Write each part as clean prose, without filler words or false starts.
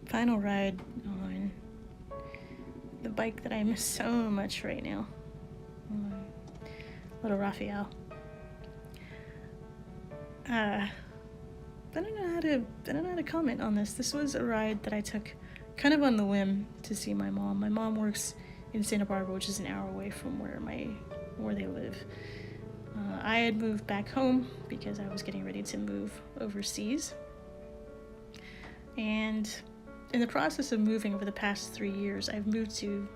final ride on the bike that I miss so much right now. Little Raphael. I don't know how to comment on this. This was a ride that I took kind of on the whim to see my mom. My mom works in Santa Barbara, which is an hour away from where they live. I had moved back home because I was getting ready to move overseas. And in the process of moving over the past 3 years, I've moved to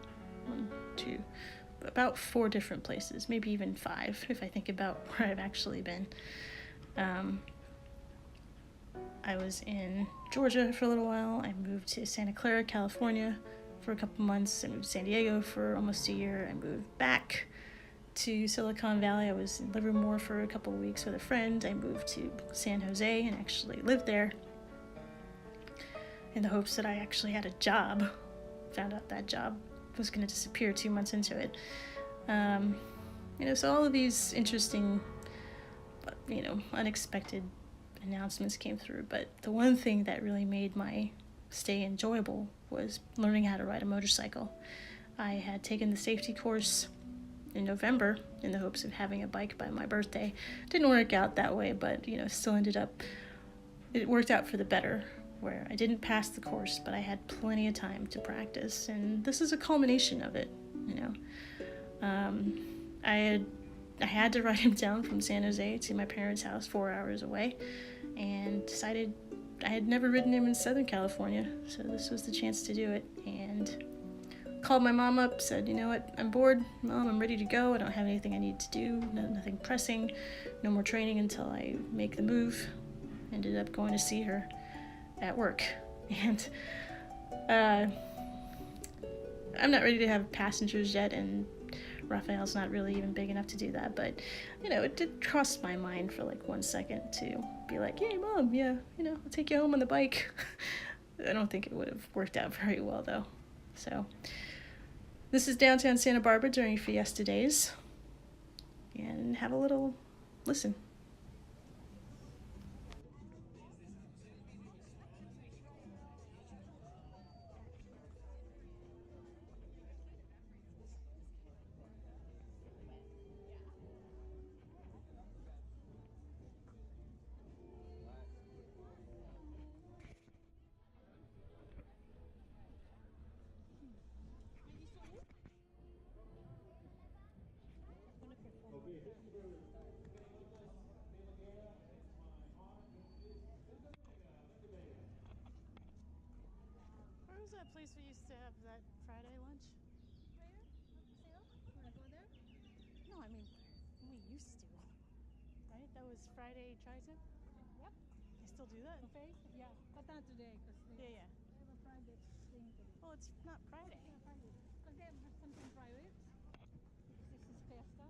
about 4 different places, maybe even 5 if I think about where I've actually been. I was in Georgia for a little while. I moved to Santa Clara, California for a couple months. I moved to San Diego for almost a year. I moved back to Silicon Valley. I was in Livermore for a couple of weeks with a friend. I moved to San Jose and actually lived there in the hopes that I actually had a job. Found out that job was going to disappear 2 months into it. So all of these interesting, unexpected announcements came through, but the one thing that really made my stay enjoyable was learning how to ride a motorcycle. I had taken the safety course in November in the hopes of having a bike by my birthday. Didn't work out that way, but still it worked out for the better, where I didn't pass the course, but I had plenty of time to practice, and this is a culmination of it. I had to ride him down from San Jose to my parents' house 4 hours away, and decided I had never ridden him in Southern California, so this was the chance to do it. And called my mom up, said, you know what, I'm bored, Mom, I'm ready to go. I don't have anything I need to do, nothing pressing, no more training until I make the move. Ended up going to see her at work, and I'm not ready to have passengers yet, and Raphael's not really even big enough to do that, but it did cross my mind for like 1 second to be like, hey Mom, yeah, I'll take you home on the bike. I don't think it would have worked out very well though. So this is downtown Santa Barbara during Fiesta days, and have a little listen. Where was that place we used to have that Friday lunch? Where? You wanna go there? No, I mean, we used to. Right? That was Friday try-tip? Yep. They still do that? Buffet? Yeah, but not today because Yeah. they have a private thing today. Well, it's not Friday. Yeah, private. Because they have something private. This is Fiesta.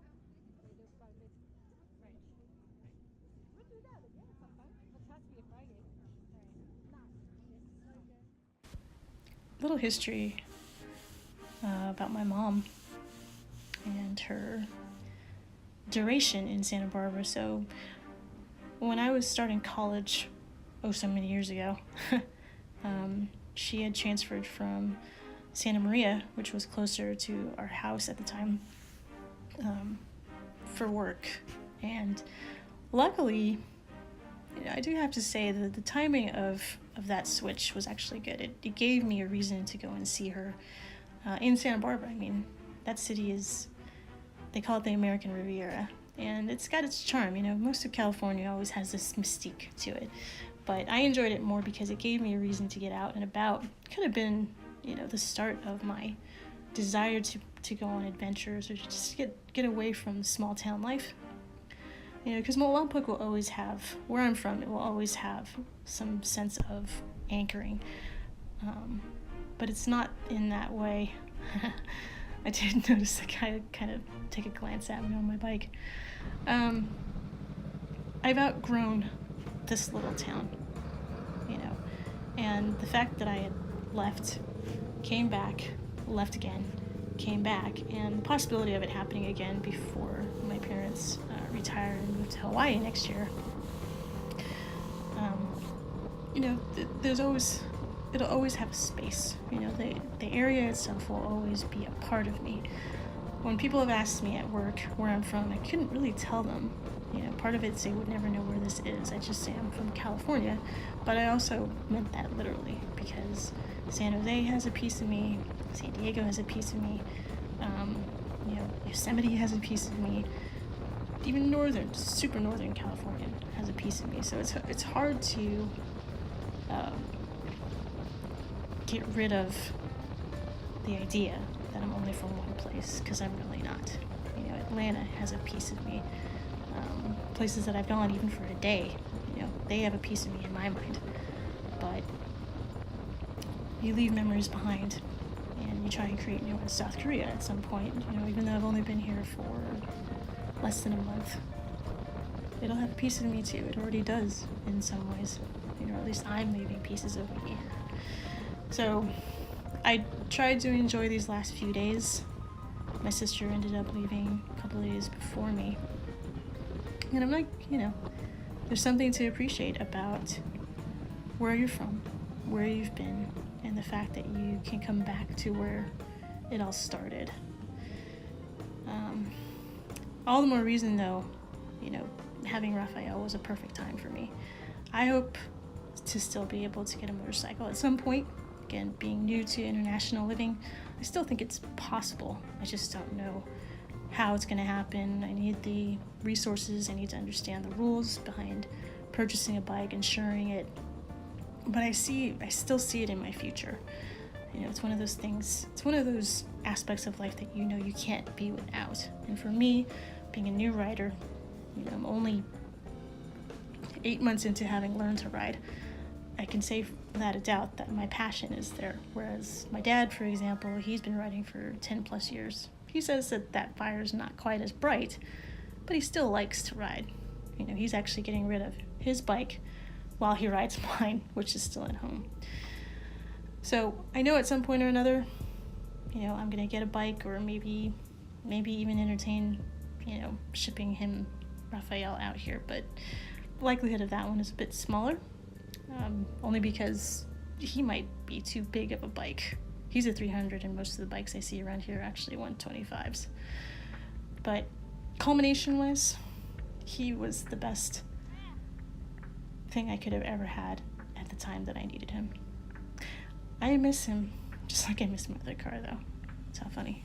They do private. Right. We do that again sometimes. But it has to be a Friday. Right. Not. It's Friday. Little history about my mom and her duration in Santa Barbara. So when I was starting college, so many years ago, she had transferred from Santa Maria, which was closer to our house at the time, for work. And luckily, I do have to say that the timing of that switch was actually good. It gave me a reason to go and see her in Santa Barbara. I mean, that city they call it the American Riviera, and it's got its charm. Most of California always has this mystique to it, but I enjoyed it more because it gave me a reason to get out and about. It could have been, the start of my desire to go on adventures, or just get away from small town life. Because Lompoc will always have, where I'm from, it will always have some sense of anchoring. But it's not in that way. I did notice the guy kind of take a glance at me on my bike. I've outgrown this little town, and the fact that I had left, came back, left again, came back, and the possibility of it happening again before my parents retire and move to Hawaii next year. There's always it'll always have a space. You know, the area itself will always be a part of me. When people have asked me at work where I'm from, I couldn't really tell them. You know, part of it's they would never know where this is. I just say I'm from California, but I also meant that literally, because San Jose has a piece of me, San Diego has a piece of me, you know, Yosemite has a piece of me, even super northern California has a piece of me. So it's hard to get rid of the idea that I'm only from one place, because I'm really not. You know, Atlanta has a piece of me. Places that I've gone even for a day, you know, they have a piece of me in my mind. But you leave memories behind, and you try and create new ones. South Korea at some point, you know, even though I've only been here for less than a month, it'll have a piece of me too. It already does in some ways. You know, at least I'm leaving pieces of me. So I tried to enjoy these last few days. My sister ended up leaving a couple of days before me. And I'm like, you know, there's something to appreciate about where you're from, where you've been, and the fact that you can come back to where it all started. All the more reason, though, you know, having Raphael was a perfect time for me. I hope to still be able to get a motorcycle at some point. Again, being new to international living, I still think it's possible. I just don't know how it's going to happen. I need the resources. I need to understand the rules behind purchasing a bike, insuring it. But I still see it in my future. You know, it's one of those things, it's one of those aspects of life that you know you can't be without. And for me, being a new rider, you know, I'm only 8 months into having learned to ride. I can say without a doubt that my passion is there. Whereas my dad, for example, he's been riding for 10 plus years. He says that fire's not quite as bright, but he still likes to ride. You know, he's actually getting rid of his bike while he rides mine, which is still at home. So I know at some point or another, you know, I'm gonna get a bike, or maybe even entertain, you know, shipping him, Raphael, out here. But the likelihood of that one is a bit smaller, only because he might be too big of a bike. He's a 300, and most of the bikes I see around here are actually 125s. But culmination-wise, he was the best thing I could have ever had at the time that I needed him. I miss him, just like I miss my other car, though. It's how funny.